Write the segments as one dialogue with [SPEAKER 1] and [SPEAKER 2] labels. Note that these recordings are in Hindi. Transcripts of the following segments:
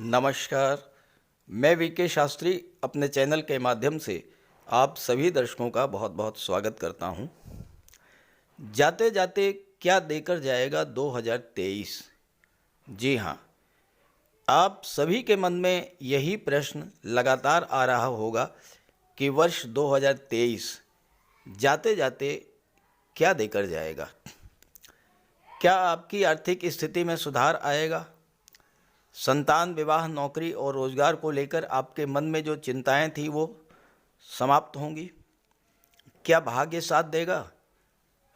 [SPEAKER 1] नमस्कार। मैं वीके शास्त्री अपने चैनल के माध्यम से आप सभी दर्शकों का बहुत बहुत स्वागत करता हूं। जाते जाते क्या देकर जाएगा 2023। जी हाँ, आप सभी के मन में यही प्रश्न लगातार आ रहा होगा कि वर्ष 2023 जाते जाते क्या देकर जाएगा। क्या आपकी आर्थिक स्थिति में सुधार आएगा? संतान, विवाह, नौकरी और रोजगार को लेकर आपके मन में जो चिंताएं थी वो समाप्त होंगी? क्या भाग्य साथ देगा?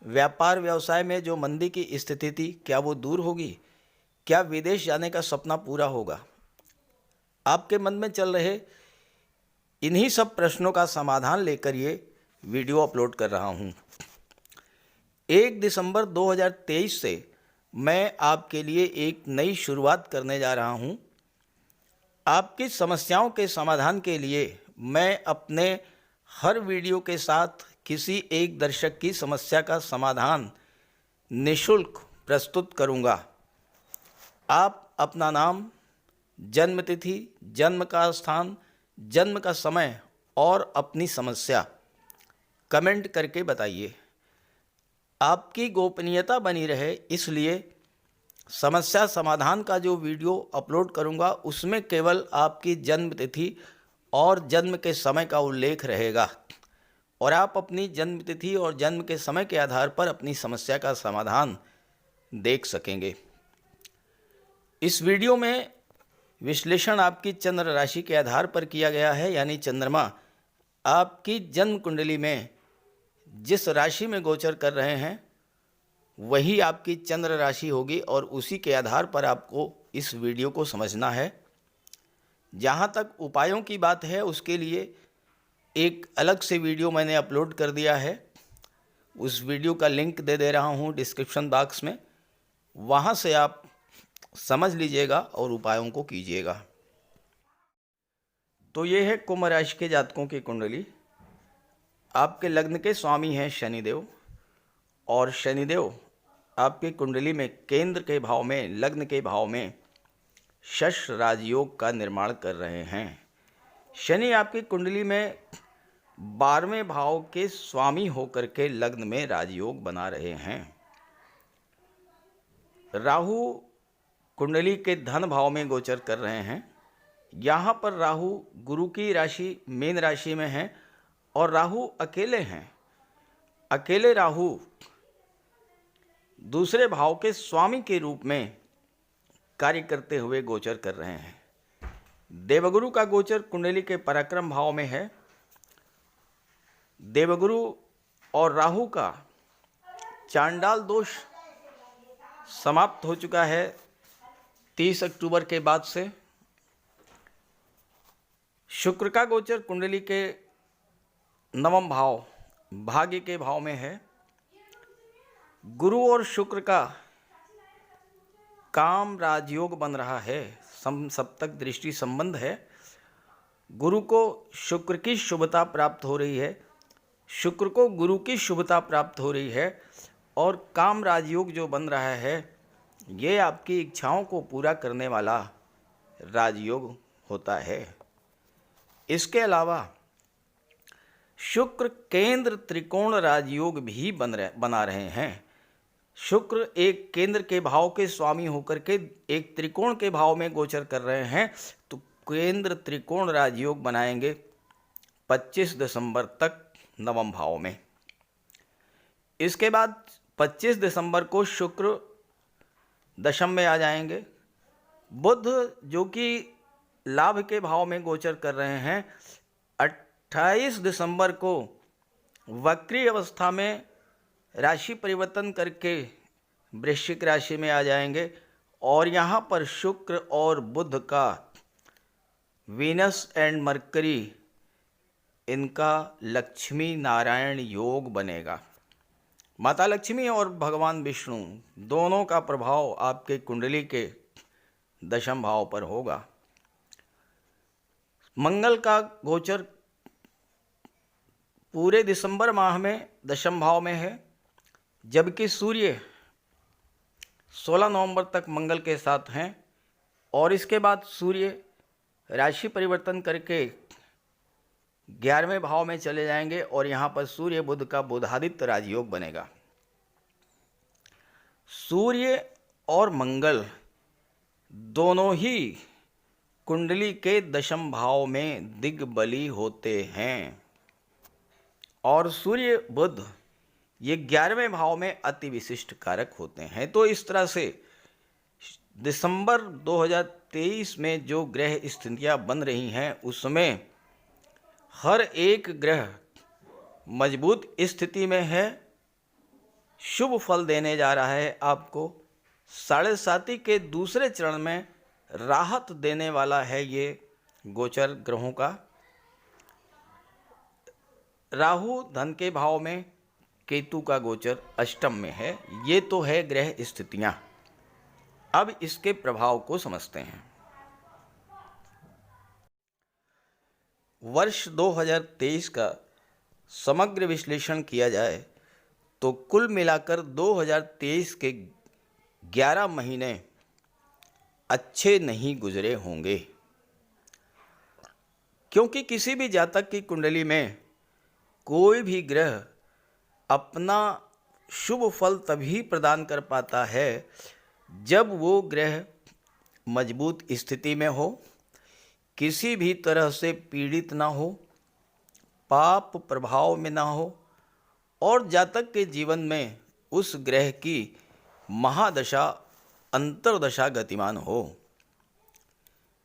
[SPEAKER 1] व्यापार व्यवसाय में जो मंदी की स्थिति थी क्या वो दूर होगी? क्या विदेश जाने का सपना पूरा होगा? आपके मन में चल रहे इन्हीं सब प्रश्नों का समाधान लेकर ये वीडियो अपलोड कर रहा हूँ। 1 दिसंबर 2023 से मैं आपके लिए एक नई शुरुआत करने जा रहा हूं। आपकी समस्याओं के समाधान के लिए मैं अपने हर वीडियो के साथ किसी एक दर्शक की समस्या का समाधान निःशुल्क प्रस्तुत करूंगा। आप अपना नाम, जन्म तिथि, जन्म का स्थान, जन्म का समय और अपनी समस्या कमेंट करके बताइए। आपकी गोपनीयता बनी रहे इसलिए समस्या समाधान का जो वीडियो अपलोड करूंगा उसमें केवल आपकी जन्म तिथि और जन्म के समय का उल्लेख रहेगा और आप अपनी जन्म तिथि और जन्म के समय के आधार पर अपनी समस्या का समाधान देख सकेंगे। इस वीडियो में विश्लेषण आपकी चंद्र राशि के आधार पर किया गया है, यानी चंद्रमा आपकी जन्म कुंडली में जिस राशि में गोचर कर रहे हैं वही आपकी चंद्र राशि होगी और उसी के आधार पर आपको इस वीडियो को समझना है। जहाँ तक उपायों की बात है उसके लिए एक अलग से वीडियो मैंने अपलोड कर दिया है। उस वीडियो का लिंक दे रहा हूँ डिस्क्रिप्शन बॉक्स में, वहाँ से आप समझ लीजिएगा और उपायों को कीजिएगा। तो ये है कुंभ राशि के जातकों की कुंडली। आपके लग्न के स्वामी हैं शनिदेव और शनिदेव आपकी कुंडली में केंद्र के भाव में, लग्न के भाव में शश राजयोग का निर्माण कर रहे हैं। शनि आपकी कुंडली में 12वें भाव के स्वामी होकर के लग्न में राजयोग बना रहे हैं। राहु कुंडली के धन भाव में गोचर कर रहे हैं। यहाँ पर राहु गुरु की राशि मीन राशि में है और राहु अकेले हैं। अकेले राहु दूसरे भाव के स्वामी के रूप में कार्य करते हुए गोचर कर रहे हैं। देवगुरु का गोचर कुंडली के पराक्रम भाव में है। देवगुरु और राहु का चांडाल दोष समाप्त हो चुका है 30 अक्टूबर के बाद से। शुक्र का गोचर कुंडली के 9वां भाव भाग्य के भाव में है। गुरु और शुक्र का काम राजयोग बन रहा है, सप्तक दृष्टि संबंध है। गुरु को शुक्र की शुभता प्राप्त हो रही है, शुक्र को गुरु की शुभता प्राप्त हो रही है और काम राजयोग जो बन रहा है ये आपकी इच्छाओं को पूरा करने वाला राजयोग होता है। इसके अलावा शुक्र केंद्र त्रिकोण राजयोग भी बना रहे हैं। शुक्र एक केंद्र के भाव के स्वामी होकर के एक त्रिकोण के भाव में गोचर कर रहे हैं, तो केंद्र त्रिकोण राजयोग बनाएंगे 25 दिसंबर तक 9वें भाव में। इसके बाद 25 दिसंबर को शुक्र दशम में आ जाएंगे। बुध जो कि लाभ के भाव में गोचर कर रहे हैं 28 दिसंबर को वक्री अवस्था में राशि परिवर्तन करके वृश्चिक राशि में आ जाएंगे और यहाँ पर शुक्र और बुध का वीनस एंड मरकरी इनका लक्ष्मी नारायण योग बनेगा। माता लक्ष्मी और भगवान विष्णु दोनों का प्रभाव आपके कुंडली के दशम भाव पर होगा। मंगल का गोचर पूरे दिसंबर माह में दशम भाव में है, जबकि सूर्य 16 नवंबर तक मंगल के साथ हैं और इसके बाद सूर्य राशि परिवर्तन करके 11वें भाव में चले जाएंगे और यहाँ पर सूर्य बुध का बुधादित्य राजयोग बनेगा। सूर्य और मंगल दोनों ही कुंडली के दशम भाव में दिग्बली होते हैं और सूर्य बुध ये 11वें भाव में अति विशिष्ट कारक होते हैं। तो इस तरह से दिसंबर 2023 में जो ग्रह स्थितियां बन रही हैं उसमें हर एक ग्रह मजबूत स्थिति में है, शुभ फल देने जा रहा है आपको। साढ़े साती के दूसरे चरण में राहत देने वाला है ये गोचर ग्रहों का। राहु धन के भाव में, केतु का गोचर अष्टम में है। ये तो है ग्रह स्थितियां। अब इसके प्रभाव को समझते हैं। वर्ष 2023 का समग्र विश्लेषण किया जाए तो कुल मिलाकर 2023 के 11 महीने अच्छे नहीं गुजरे होंगे, क्योंकि किसी भी जातक की कुंडली में कोई भी ग्रह अपना शुभ फल तभी प्रदान कर पाता है जब वो ग्रह मजबूत स्थिति में हो, किसी भी तरह से पीड़ित ना हो, पाप प्रभाव में ना हो और जातक के जीवन में उस ग्रह की महादशा अंतर्दशा गतिमान हो।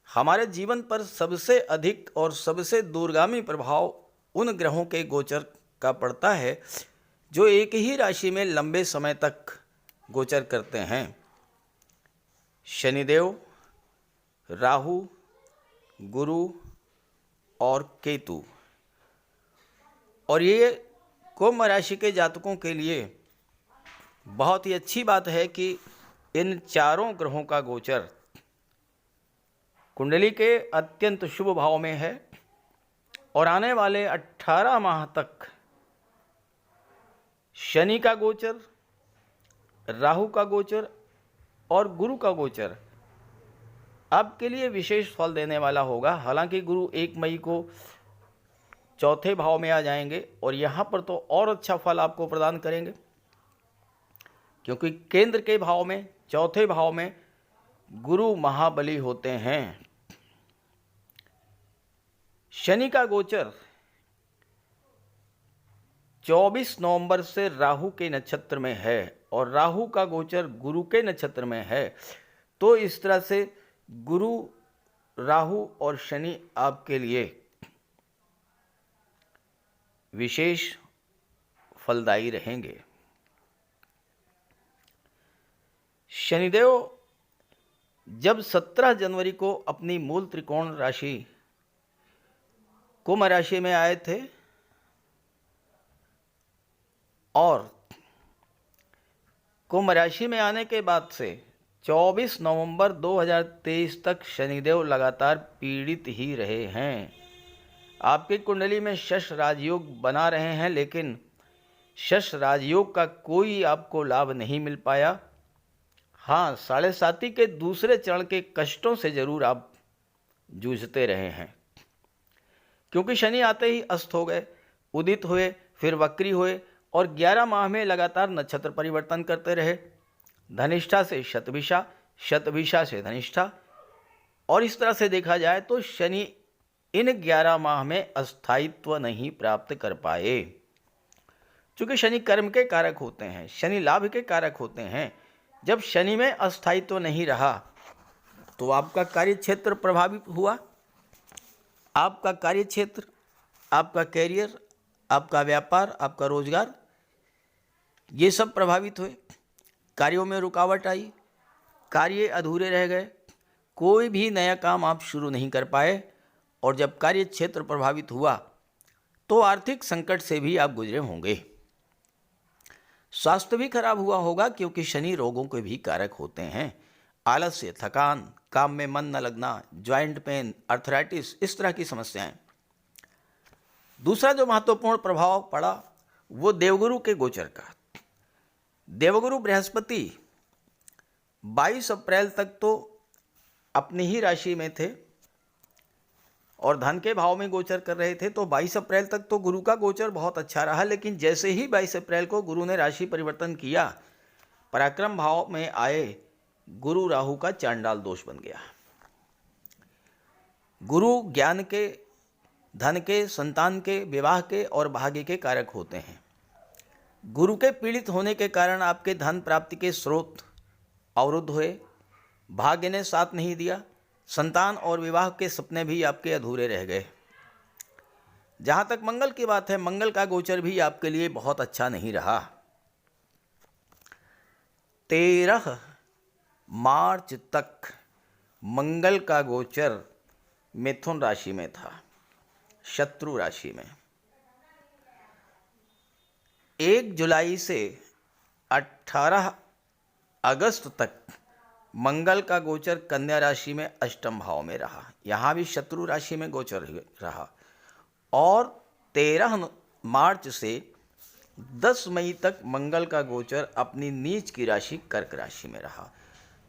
[SPEAKER 1] हमारे जीवन पर सबसे अधिक और सबसे दूरगामी प्रभाव उन ग्रहों के गोचर का पड़ता है जो एक ही राशि में लंबे समय तक गोचर करते हैं। शनिदेव, राहु, गुरु और केतु। और ये कुंभ राशि के जातकों के लिए बहुत ही अच्छी बात है कि इन चारों ग्रहों का गोचर कुंडली के अत्यंत शुभ भाव में है और आने वाले 18 माह तक शनि का गोचर, राहु का गोचर और गुरु का गोचर आपके लिए विशेष फल देने वाला होगा। हालांकि गुरु 1 मई को चौथे भाव में आ जाएंगे और यहाँ पर तो और अच्छा फल आपको प्रदान करेंगे, क्योंकि केंद्र के भाव में, चौथे भाव में गुरु महाबली होते हैं। शनि का गोचर 24 नवंबर से राहु के नक्षत्र में है और राहु का गोचर गुरु के नक्षत्र में है। तो इस तरह से गुरु, राहु और शनि आपके लिए विशेष फलदायी रहेंगे। शनिदेव जब 17 जनवरी को अपनी मूल त्रिकोण राशि कुंभ राशि में आए थे और कुंभ राशि में आने के बाद से 24 नवंबर 2023 तक शनिदेव लगातार पीड़ित ही रहे हैं। आपकी कुंडली में शश राजयोग बना रहे हैं, लेकिन शश राजयोग का कोई आपको लाभ नहीं मिल पाया। हाँ, साढ़े साती के दूसरे चरण के कष्टों से जरूर आप जूझते रहे हैं, क्योंकि शनि आते ही अस्त हो गए, उदित हुए, फिर वक्री हुए और 11 माह में लगातार नक्षत्र परिवर्तन करते रहे। धनिष्ठा से शतभिषा, शतभिषा से धनिष्ठा। और इस तरह से देखा जाए तो शनि इन 11 माह में अस्थायित्व नहीं प्राप्त कर पाए, क्योंकि शनि कर्म के कारक होते हैं, शनि लाभ के कारक होते हैं। जब शनि में अस्थायित्व नहीं रहा तो आपका कार्य क्षेत्र प्रभावित हुआ। आपका कार्य क्षेत्र, आपका कैरियर, आपका व्यापार, आपका रोजगार, ये सब प्रभावित हुए। कार्यों में रुकावट आई, कार्य अधूरे रह गए, कोई भी नया काम आप शुरू नहीं कर पाए। और जब कार्य क्षेत्र प्रभावित हुआ तो आर्थिक संकट से भी आप गुजरे होंगे। स्वास्थ्य भी खराब हुआ होगा, क्योंकि शनि रोगों के भी कारक होते हैं। आलस्य, थकान, काम में मन न लगना, ज्वाइंट पेन, अर्थराइटिस, इस तरह की समस्याएं। दूसरा जो महत्वपूर्ण प्रभाव पड़ा वो देवगुरु के गोचर का। देवगुरु बृहस्पति 22 अप्रैल तक तो अपनी ही राशि में थे और धन के भाव में गोचर कर रहे थे, तो 22 अप्रैल तक तो गुरु का गोचर बहुत अच्छा रहा। लेकिन जैसे ही 22 अप्रैल को गुरु ने राशि परिवर्तन किया, पराक्रम भाव में आए गुरु, राहु का चांडाल दोष बन गया। गुरु ज्ञान के, धन के, संतान के, विवाह के और भाग्य के कारक होते हैं। गुरु के पीड़ित होने के कारण आपके धन प्राप्ति के स्रोत अवरुद्ध हुए, भाग्य ने साथ नहीं दिया, संतान और विवाह के सपने भी आपके अधूरे रह गए। जहाँ तक मंगल की बात है, मंगल का गोचर भी आपके लिए बहुत अच्छा नहीं रहा। 13 मार्च तक मंगल का गोचर मिथुन राशि में था, शत्रु राशि में। 1 जुलाई से 18 अगस्त तक मंगल का गोचर कन्या राशि में अष्टम भाव में रहा, यहाँ भी शत्रु राशि में गोचर रहा। और 13 मार्च से 10 मई तक मंगल का गोचर अपनी नीच की राशि कर्क राशि में रहा।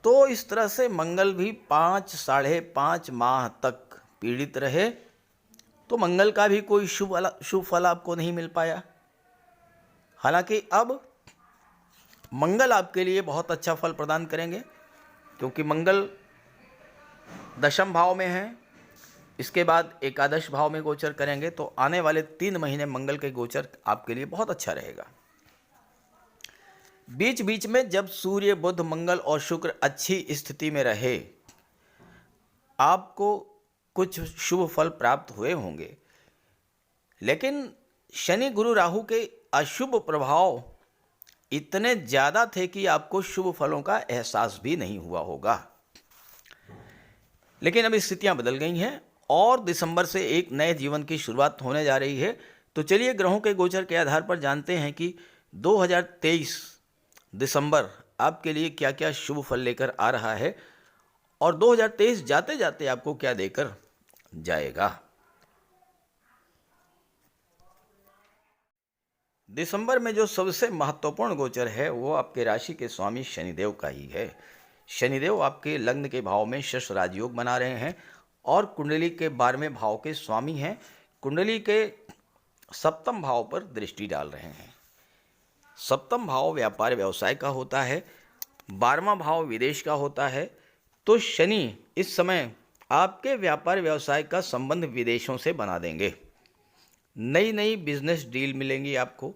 [SPEAKER 1] तो इस तरह से मंगल भी 5 - 5.5 माह तक पीड़ित रहे। तो मंगल का भी कोई शुभ फल आपको नहीं मिल पाया। हालांकि अब मंगल आपके लिए बहुत अच्छा फल प्रदान करेंगे, क्योंकि मंगल दशम भाव में है, इसके बाद एकादश भाव में गोचर करेंगे। तो आने वाले 3 महीने मंगल के गोचर आपके लिए बहुत अच्छा रहेगा। बीच बीच में जब सूर्य, बुध, मंगल और शुक्र अच्छी स्थिति में रहे, आपको कुछ शुभ फल प्राप्त हुए होंगे। लेकिन शनि, गुरु, राहु के अशुभ प्रभाव इतने ज़्यादा थे कि आपको शुभ फलों का एहसास भी नहीं हुआ होगा। लेकिन अब स्थितियां बदल गई हैं और दिसंबर से एक नए जीवन की शुरुआत होने जा रही है। तो चलिए ग्रहों के गोचर के आधार पर जानते हैं कि 2023 दिसंबर आपके लिए क्या क्या शुभ फल लेकर आ रहा है और 2023 जाते जाते आपको क्या देकर जाएगा। दिसंबर में जो सबसे महत्वपूर्ण गोचर है वो आपके राशि के स्वामी शनिदेव का ही है। शनिदेव आपके लग्न के भाव में शश राजयोग बना रहे हैं और कुंडली के 12वें भाव के स्वामी हैं। कुंडली के 7वें भाव पर दृष्टि डाल रहे हैं। 7वां भाव व्यापार व्यवसाय का होता है, 12वां भाव विदेश का होता है। तो शनि इस समय आपके व्यापार व्यवसाय का संबंध विदेशों से बना देंगे। नई नई बिजनेस डील मिलेंगी आपको।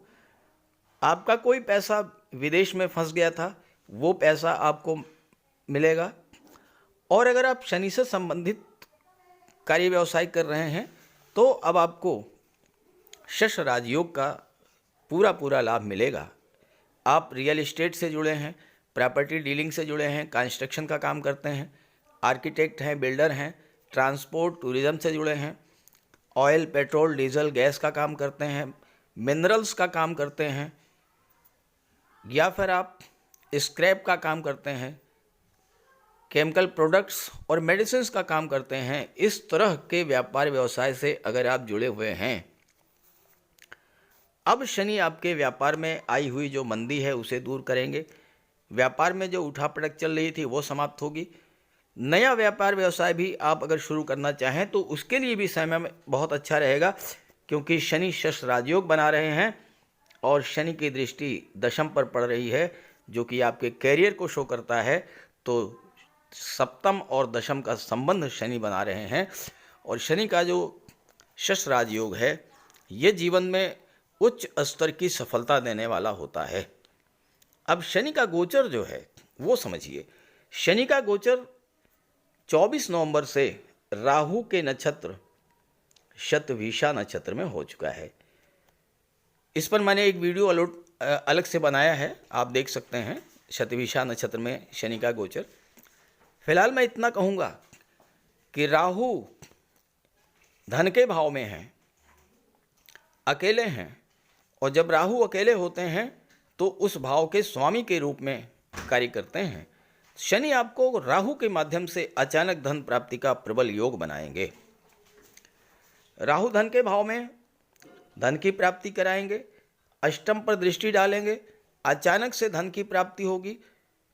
[SPEAKER 1] आपका कोई पैसा विदेश में फंस गया था, वो पैसा आपको मिलेगा। और अगर आप शनि से संबंधित कार्य व्यवसाय कर रहे हैं तो अब आपको शश राजयोग का पूरा लाभ मिलेगा। आप रियल एस्टेट से जुड़े हैं, प्रॉपर्टी डीलिंग से जुड़े हैं, कंस्ट्रक्शन का काम करते हैं, आर्किटेक्ट हैं, बिल्डर हैं, ट्रांसपोर्ट टूरिज़्म से जुड़े हैं, ऑयल, पेट्रोल, डीजल, गैस का काम करते हैं, मिनरल्स का काम करते हैं, या फिर आप स्क्रैप का काम करते हैं, केमिकल प्रोडक्ट्स और मेडिसिन्स का काम करते हैं। इस तरह के व्यापार व्यवसाय से अगर आप जुड़े हुए हैं, अब शनि आपके व्यापार में आई हुई जो मंदी है उसे दूर करेंगे। व्यापार में जो उठापटक चल रही थी वो समाप्त होगी। नया व्यापार व्यवसाय भी आप अगर शुरू करना चाहें तो उसके लिए भी समय बहुत अच्छा रहेगा, क्योंकि शनि शश राजयोग बना रहे हैं और शनि की दृष्टि दशम पर पड़ रही है, जो कि आपके कैरियर को शो करता है। तो सप्तम और दशम का संबंध शनि बना रहे हैं और शनि का जो शश राजयोग है ये जीवन में उच्च स्तर की सफलता देने वाला होता है। अब शनि का गोचर जो है वो समझिए। शनि का गोचर 24 नवंबर से राहु के नक्षत्र शतभिषा नक्षत्र में हो चुका है। इस पर मैंने एक वीडियो अलग से बनाया है, आप देख सकते हैं, शतभिषा नक्षत्र में शनि का गोचर। फिलहाल मैं इतना कहूँगा कि राहु धन के भाव में हैं, अकेले हैं, और जब राहु अकेले होते हैं तो उस भाव के स्वामी के रूप में कार्य करते हैं। शनि आपको राहु के माध्यम से अचानक धन प्राप्ति का प्रबल योग बनाएंगे। राहु धन के भाव में धन की प्राप्ति कराएंगे, अष्टम पर दृष्टि डालेंगे, अचानक से धन की प्राप्ति होगी,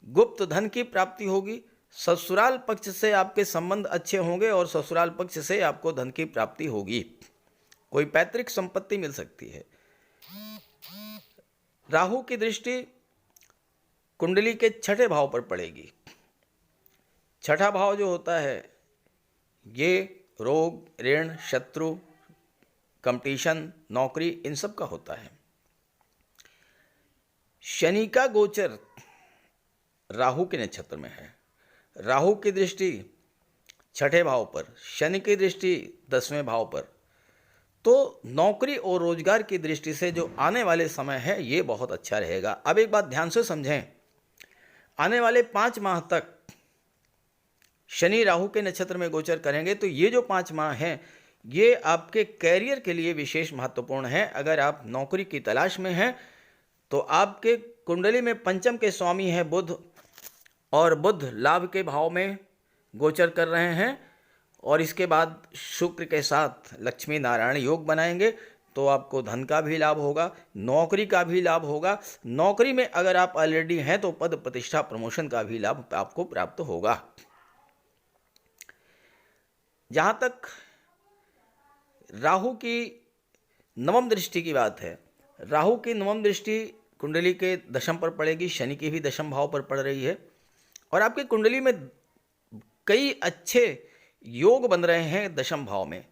[SPEAKER 1] गुप्त धन की प्राप्ति होगी, ससुराल पक्ष से आपके संबंध अच्छे होंगे और ससुराल पक्ष से आपको धन की प्राप्ति होगी। कोई पैतृक संपत्ति मिल सकती है। राहु की दृष्टि कुंडली के छठे भाव पर पड़ेगी। छठा भाव जो होता है ये रोग, ऋण, शत्रु, कंपटीशन, नौकरी, इन सब का होता है। शनि का गोचर राहु के नक्षत्र में है। राहु की दृष्टि छठे भाव पर, शनि की दृष्टि 10वें भाव पर। तो नौकरी और रोजगार की दृष्टि से जो आने वाले समय है ये बहुत अच्छा रहेगा। अब एक बात ध्यान से समझें, आने वाले 5 माह तक शनि राहु के नक्षत्र में गोचर करेंगे, तो ये जो 5 माह हैं ये आपके कैरियर के लिए विशेष महत्वपूर्ण है। अगर आप नौकरी की तलाश में हैं तो आपके कुंडली में पंचम के स्वामी है बुध, और बुध लाभ के भाव में गोचर कर रहे हैं, और इसके बाद शुक्र के साथ लक्ष्मी नारायण योग बनाएंगे, तो आपको धन का भी लाभ होगा, नौकरी का भी लाभ होगा। नौकरी में अगर आप ऑलरेडी हैं तो पद प्रतिष्ठा प्रमोशन का भी लाभ आपको प्राप्त होगा। जहाँ तक राहु की नवम दृष्टि की बात है, राहु की नवम दृष्टि कुंडली के दशम पर पड़ेगी, शनि की भी दशम भाव पर पड़ रही है, और आपकी कुंडली में कई अच्छे योग बन रहे हैं दशम भाव में।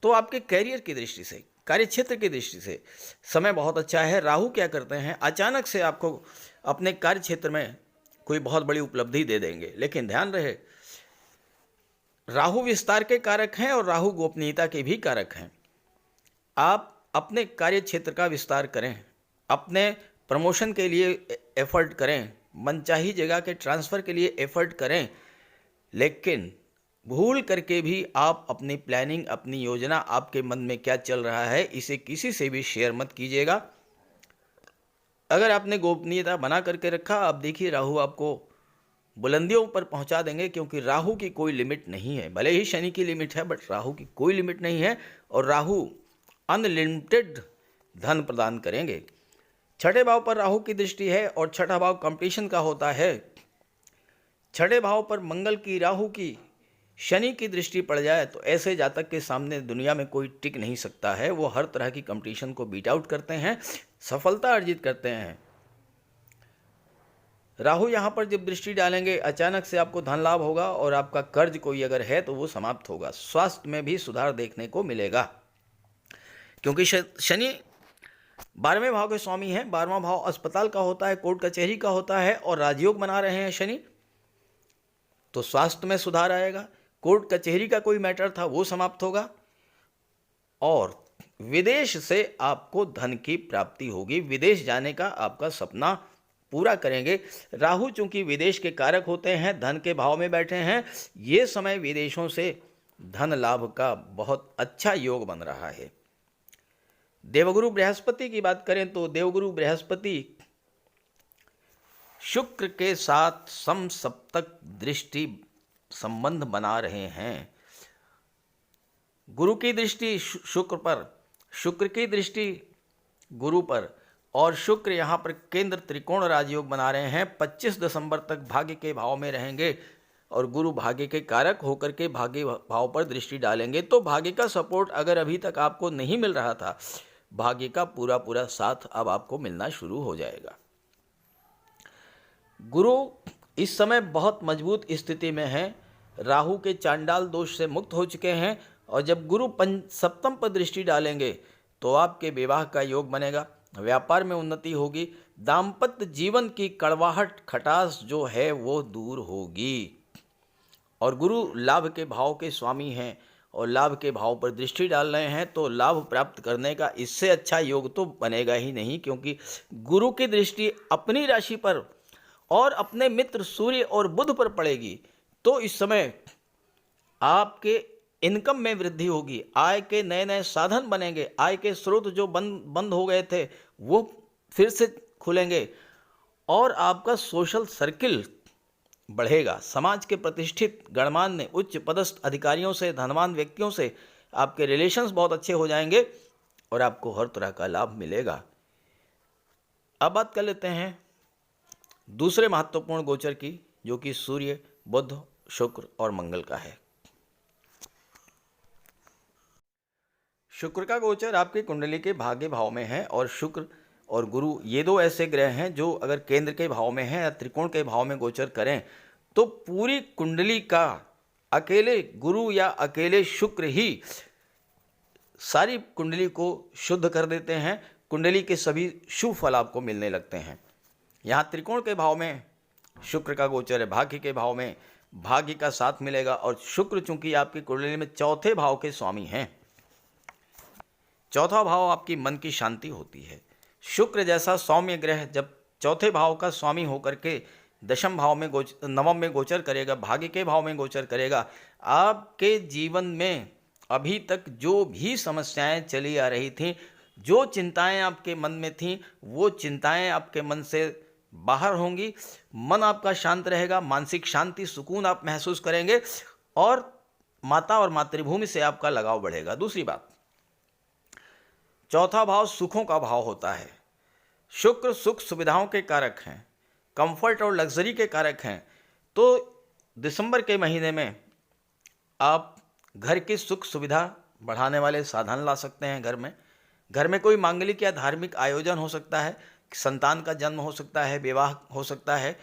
[SPEAKER 1] तो आपके कैरियर की दृष्टि से, कार्यक्षेत्र की दृष्टि से समय बहुत अच्छा है। राहु क्या करते हैं, अचानक से आपको अपने कार्यक्षेत्र में कोई बहुत बड़ी उपलब्धि दे देंगे, लेकिन ध्यान रहे राहु विस्तार के कारक हैं और राहु गोपनीयता के भी कारक हैं। आप अपने कार्यक्षेत्र का विस्तार करें, अपने प्रमोशन के लिए एफर्ट करें, मनचाही जगह के ट्रांसफ़र के लिए एफर्ट करें, लेकिन भूल करके भी आप अपनी प्लानिंग, अपनी योजना, आपके मन में क्या चल रहा है इसे किसी से भी शेयर मत कीजिएगा। अगर आपने गोपनीयता बना करके रखा, आप देखिए राहु आपको बुलंदियों पर पहुंचा देंगे, क्योंकि राहु की कोई लिमिट नहीं है। भले ही शनि की लिमिट है, बट राहु की कोई लिमिट नहीं है, और राहु अनलिमिटेड धन प्रदान करेंगे। छठे भाव पर राहु की दृष्टि है, और छठा भाव कंपटीशन का होता है। छठे भाव पर मंगल की, राहु की, शनि की दृष्टि पड़ जाए तो ऐसे जातक के सामने दुनिया में कोई टिक नहीं सकता है। वो हर तरह की कंपटीशन को बीट आउट करते हैं, सफलता अर्जित करते हैं। राहु यहाँ पर जब दृष्टि डालेंगे अचानक से आपको धन लाभ होगा, और आपका कर्ज कोई अगर है तो वो समाप्त होगा। स्वास्थ्य में भी सुधार देखने को मिलेगा, क्योंकि शनि 12वें भाव के स्वामी हैं। 12वां भाव अस्पताल का होता है, कोर्ट कचहरी का होता है, और राजयोग बना रहे हैं शनि, तो स्वास्थ्य में सुधार आएगा। कोर्ट कचहरी का कोई मैटर था वो समाप्त होगा, और विदेश से आपको धन की प्राप्ति होगी। विदेश जाने का आपका सपना पूरा करेंगे। राहु चूंकि विदेश के कारक होते हैं, धन के भाव में बैठे हैं, ये समय विदेशों से धन लाभ का बहुत अच्छा योग बन रहा है। देवगुरु बृहस्पति की बात करें तो देवगुरु बृहस्पति शुक्र के साथ समसप्तक दृष्टि संबंध बना रहे हैं। गुरु की दृष्टि शुक्र पर, शुक्र की दृष्टि गुरु पर, और शुक्र यहाँ पर केंद्र त्रिकोण राजयोग बना रहे हैं। 25 दिसंबर तक भाग्य के भाव में रहेंगे, और गुरु भाग्य के कारक होकर के भाग्य भाव पर दृष्टि डालेंगे। तो भाग्य का सपोर्ट अगर अभी तक आपको नहीं मिल रहा था, भाग्य का पूरा पूरा साथ अब आपको मिलना शुरू हो जाएगा। गुरु इस समय बहुत मजबूत स्थिति में है, राहु के चांडाल दोष से मुक्त हो चुके हैं, और जब गुरु सप्तम पर दृष्टि डालेंगे तो आपके विवाह का योग बनेगा, व्यापार में उन्नति होगी, दाम्पत्य जीवन की कड़वाहट, खटास जो है वो दूर होगी। और गुरु लाभ के भाव के स्वामी हैं, और लाभ के भाव पर दृष्टि डाल रहे हैं, तो लाभ प्राप्त करने का इससे अच्छा योग तो बनेगा ही नहीं, क्योंकि गुरु की दृष्टि अपनी राशि पर और अपने मित्र सूर्य और बुध पर पड़ेगी। तो इस समय आपके इनकम में वृद्धि होगी, आय के नए नए साधन बनेंगे, आय के स्रोत जो बंद हो गए थे वो फिर से खुलेंगे, और आपका सोशल सर्किल बढ़ेगा। समाज के प्रतिष्ठित, गणमान्य, उच्च पदस्थ अधिकारियों से, धनवान व्यक्तियों से आपके रिलेशंस बहुत अच्छे हो जाएंगे, और आपको हर तरह का लाभ मिलेगा। अब बात कर लेते हैं दूसरे महत्वपूर्ण गोचर की, जो कि सूर्य बुध, शुक्र और मंगल का है। शुक्र का गोचर आपकी कुंडली के भाग्य भाव में है और शुक्र और गुरु ये दो ऐसे ग्रह हैं जो अगर केंद्र के भाव में हैं या त्रिकोण के भाव में गोचर करें तो पूरी कुंडली का अकेले गुरु या अकेले शुक्र ही सारी कुंडली को शुद्ध कर देते हैं। कुंडली के सभी शुभ फल आपको मिलने लगते हैं। यहाँ त्रिकोण के भाव में शुक्र का गोचर है, भाग्य के भाव में भाग्य का साथ मिलेगा और शुक्र चूंकि आपकी कुंडली में चौथे भाव के स्वामी हैं, चौथा भाव आपकी मन की शांति होती है। शुक्र जैसा सौम्य ग्रह जब चौथे भाव का स्वामी होकर के दशम भाव में नवम में गोचर करेगा, भाग्य के भाव में गोचर करेगा, आपके जीवन में अभी तक जो भी समस्याएं चली आ रही थीं, जो चिंताएं आपके मन में थीं, वो चिंताएं आपके मन से बाहर होंगी। मन आपका शांत रहेगा, मानसिक शांति सुकून आप महसूस करेंगे और माता और मातृभूमि से आपका लगाव बढ़ेगा। दूसरी बात, चौथा भाव सुखों का भाव होता है। शुक्र सुख सुविधाओं के कारक हैं, कंफर्ट और लग्जरी के कारक हैं। तो दिसंबर के महीने में आप घर की सुख सुविधा बढ़ाने वाले साधन ला सकते हैं। घर में कोई मांगलिक या धार्मिक आयोजन हो सकता है, संतान का जन्म हो सकता है, विवाह हो सकता है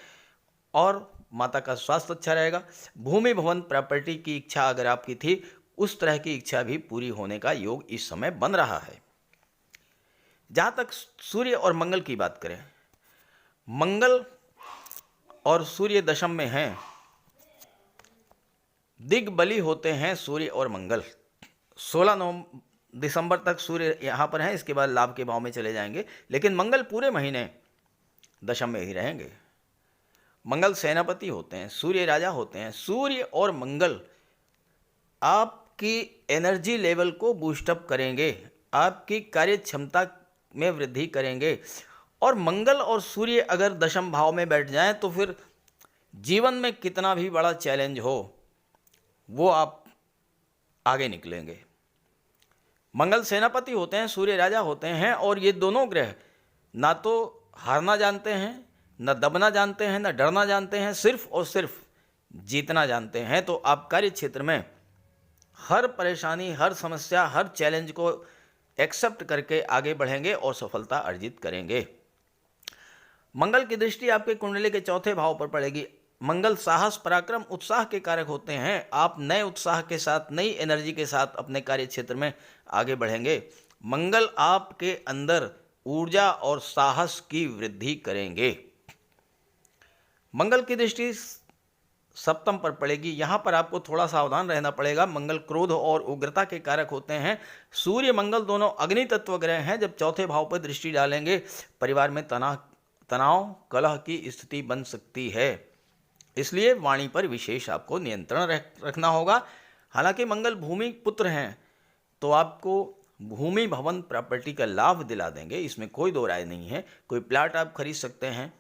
[SPEAKER 1] और माता का स्वास्थ्य अच्छा रहेगा। भूमि भवन प्रॉपर्टी की इच्छा अगर आपकी थी, उस तरह की इच्छा भी पूरी होने का योग इस समय बन रहा है। जहाँ तक सूर्य और मंगल की बात करें, मंगल और सूर्य दशम में हैं, दिग्बली होते हैं सूर्य और मंगल। 16 दिसंबर तक सूर्य यहाँ पर हैं, इसके बाद लाभ के भाव में चले जाएंगे, लेकिन मंगल पूरे महीने दशम में ही रहेंगे। मंगल सेनापति होते हैं, सूर्य राजा होते हैं। सूर्य और मंगल आपकी एनर्जी लेवल को बूस्टअप करेंगे, आपकी कार्य क्षमता में वृद्धि करेंगे। और मंगल और सूर्य अगर दशम भाव में बैठ जाएं तो फिर जीवन में कितना भी बड़ा चैलेंज हो वो आप आगे निकलेंगे। मंगल सेनापति होते हैं, सूर्य राजा होते हैं और ये दोनों ग्रह ना तो हारना जानते हैं, न दबना जानते हैं, न डरना जानते हैं, सिर्फ और सिर्फ जीतना जानते हैं। तो आप कार्य क्षेत्र में हर परेशानी, हर समस्या, हर चैलेंज को एक्सेप्ट करके आगे बढ़ेंगे और सफलता अर्जित करेंगे। मंगल की दृष्टि आपके कुंडली के चौथे भाव पर पड़ेगी। मंगल साहस, पराक्रम, उत्साह के कारक होते हैं। आप नए उत्साह के साथ, नई एनर्जी के साथ अपने कार्य क्षेत्र में आगे बढ़ेंगे। मंगल आपके अंदर ऊर्जा और साहस की वृद्धि करेंगे। मंगल की दृष्टि सप्तम पर पड़ेगी। यहाँ पर आपको थोड़ा सावधान रहना पड़ेगा। मंगल क्रोध और उग्रता के कारक होते हैं। सूर्य मंगल दोनों अग्नि तत्व ग्रह हैं। जब चौथे भाव पर दृष्टि डालेंगे, परिवार में तनाव, कलह की स्थिति बन सकती है। इसलिए वाणी पर विशेष आपको नियंत्रण रखना होगा। हालांकि मंगल भूमि पुत्र हैं तो आपको भूमि भवन प्रॉपर्टी का लाभ दिला देंगे, इसमें कोई दो राय नहीं है। कोई प्लाट आप खरीद सकते हैं,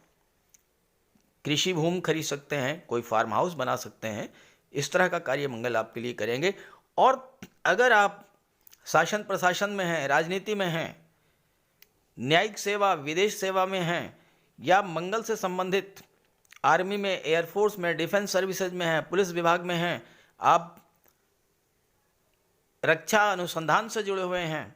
[SPEAKER 1] कृषि भूमि खरीद सकते हैं, कोई फार्म हाउस बना सकते हैं। इस तरह का कार्य मंगल आपके लिए करेंगे। और अगर आप शासन प्रशासन में हैं, राजनीति में हैं, न्यायिक सेवा, विदेश सेवा में हैं या मंगल से संबंधित आर्मी में, एयरफोर्स में, डिफेंस सर्विसेज में हैं, पुलिस विभाग में हैं, आप रक्षा अनुसंधान से जुड़े हुए हैं,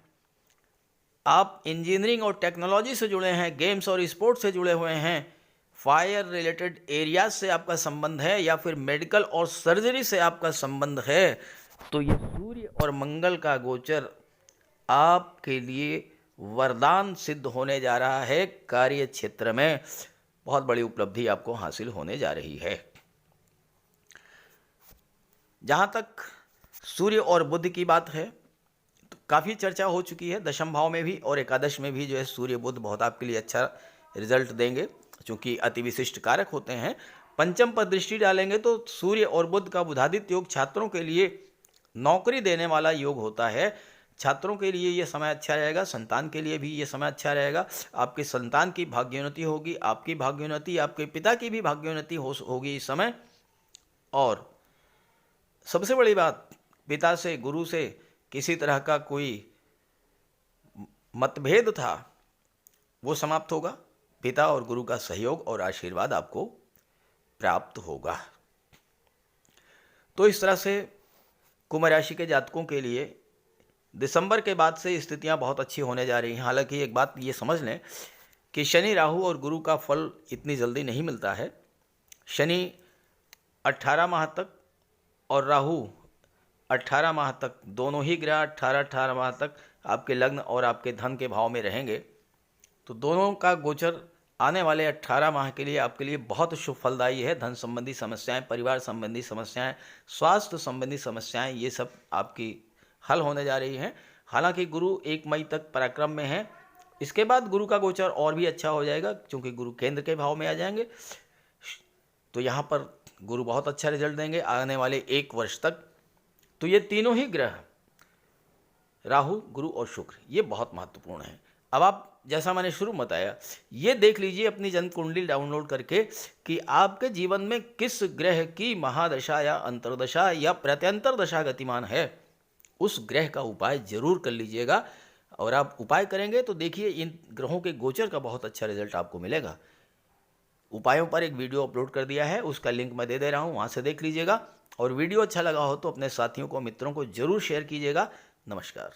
[SPEAKER 1] आप इंजीनियरिंग और टेक्नोलॉजी से जुड़े हैं, गेम्स और स्पोर्ट्स से जुड़े हुए हैं, फायर रिलेटेड एरियाज से आपका संबंध है या फिर मेडिकल और सर्जरी से आपका संबंध है, तो ये सूर्य और मंगल का गोचर आपके लिए वरदान सिद्ध होने जा रहा है। कार्य क्षेत्र में बहुत बड़ी उपलब्धि आपको हासिल होने जा रही है। जहाँ तक सूर्य और बुध की बात है तो काफ़ी चर्चा हो चुकी है। दशम भाव में भी और एकादश में भी जो है सूर्य बुध बहुत आपके लिए अच्छा रिजल्ट देंगे, चूँकि अति विशिष्ट कारक होते हैं। पंचम पर दृष्टि डालेंगे तो सूर्य और बुध का बुधादित्य योग छात्रों के लिए नौकरी देने वाला योग होता है। छात्रों के लिए ये समय अच्छा रहेगा, संतान के लिए भी ये समय अच्छा रहेगा। आपके संतान की भाग्योन्नति होगी, आपकी भाग्योन्नति, आपके पिता की भी भाग्योन्नति होगी इस समय। और सबसे बड़ी बात, पिता से, गुरु से किसी तरह का कोई मतभेद था वो समाप्त होगा। पिता और गुरु का सहयोग और आशीर्वाद आपको प्राप्त होगा। तो इस तरह से कुंभ राशि के जातकों के लिए दिसंबर के बाद से स्थितियां बहुत अच्छी होने जा रही हैं। हालांकि एक बात ये समझ लें कि शनि, राहु और गुरु का फल इतनी जल्दी नहीं मिलता है। शनि 18 माह तक और राहु 18 माह तक, दोनों ही ग्रह 18 माह तक आपके लग्न और आपके धन के भाव में रहेंगे। तो दोनों का गोचर आने वाले 18 माह के लिए आपके लिए बहुत शुभ फलदायी है। धन संबंधी समस्याएं, परिवार संबंधी समस्याएं, स्वास्थ्य संबंधी समस्याएं, ये सब आपकी हल होने जा रही हैं। हालांकि गुरु 1 मई तक पराक्रम में है। इसके बाद गुरु का गोचर और भी अच्छा हो जाएगा, क्योंकि गुरु केंद्र के भाव में आ जाएंगे। तो यहाँ पर गुरु बहुत अच्छा रिजल्ट देंगे आने वाले 1 वर्ष तक। तो ये तीनों ही ग्रह, राहु, गुरु और शुक्र, ये बहुत महत्वपूर्ण है। अब आप, जैसा मैंने शुरू में बताया, ये देख लीजिए अपनी जन्म कुंडली डाउनलोड करके कि आपके जीवन में किस ग्रह की महादशा या अंतर्दशा या प्रत्यंतर दशा गतिमान है। उस ग्रह का उपाय जरूर कर लीजिएगा, और आप उपाय करेंगे तो देखिए इन ग्रहों के गोचर का बहुत अच्छा रिजल्ट आपको मिलेगा। उपायों पर एक वीडियो अपलोड कर दिया है, उसका लिंक मैं दे रहा हूँ, वहाँ से देख लीजिएगा। और वीडियो अच्छा लगा हो तो अपने साथियों को, मित्रों को जरूर शेयर कीजिएगा। नमस्कार।